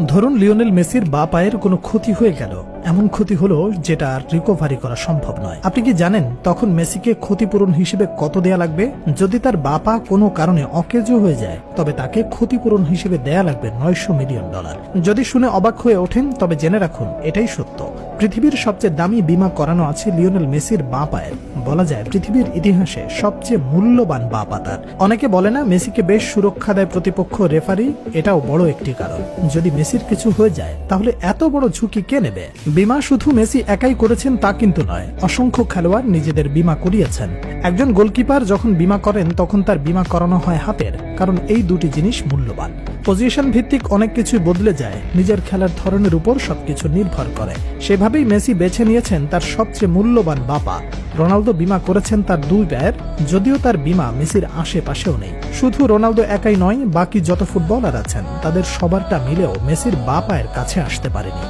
ধরুন লিওনেল মেসির বা পায়ের কোনো ক্ষতি হয়ে গেল, এমন ক্ষতি হলো যেটা আর রিকভারি করা সম্ভব নয়। আপনি কি জানেন তখন মেসিকে ক্ষতিপূরণ হিসেবে কত দেয়া লাগবে? যদি তার বা পা কোনো কারণে অকেজো হয়ে যায় তবে তাকে ক্ষতিপূরণ হিসেবে দেয়া লাগবে $900 মিলিয়ন। যদি শুনে অবাক হয়ে ওঠেন তবে জেনে রাখুন এটাই সত্য। পৃথিবীর সবচেয়ে দামি বীমা করানো আছে লিওনেল মেসির বা পায়ের। বলা যায় পৃথিবীর ইতিহাসে সবচেয়ে মূল্যবান বা পা তার। অনেকে বলে না মেসিকে বেশ সুরক্ষা দেয় প্রতিপক্ষ রেফারি, এটাও বড় একটি কারণ। যদি মেসির কিছু হয়ে যায় তাহলে এত বড় ঝুঁকি কে নেবে? বীমা শুধু মেসি একাই করেছেন তা কিন্তু নয়, অসংখ্য খেলোয়াড় নিজেদের বীমা করিয়েছেন। একজন গোলকিপার যখন বীমা করেন তখন তার বীমা করানো হয় হাতের, কারণ এই দুটি জিনিস মূল্যবান। পজিশন ভিত্তিক অনেক কিছু বদলে যায়, নিজের খেলার ধরনের উপর সবকিছু নির্ভর করে। সেভাবেই মেসি বেছে নিয়েছেন তার সবচেয়ে মূল্যবান বা পা। রোনালদো বীমা করেছেন তার দুই পায়ের, যদিও তার বীমা মেসির আশেপাশেও নেই। শুধু রোনালদো একাই নয়, বাকি যত ফুটবলার আছেন তাদের সবারটা মিলেও মেসির বা পায়ের কাছে আসতে পারেনি।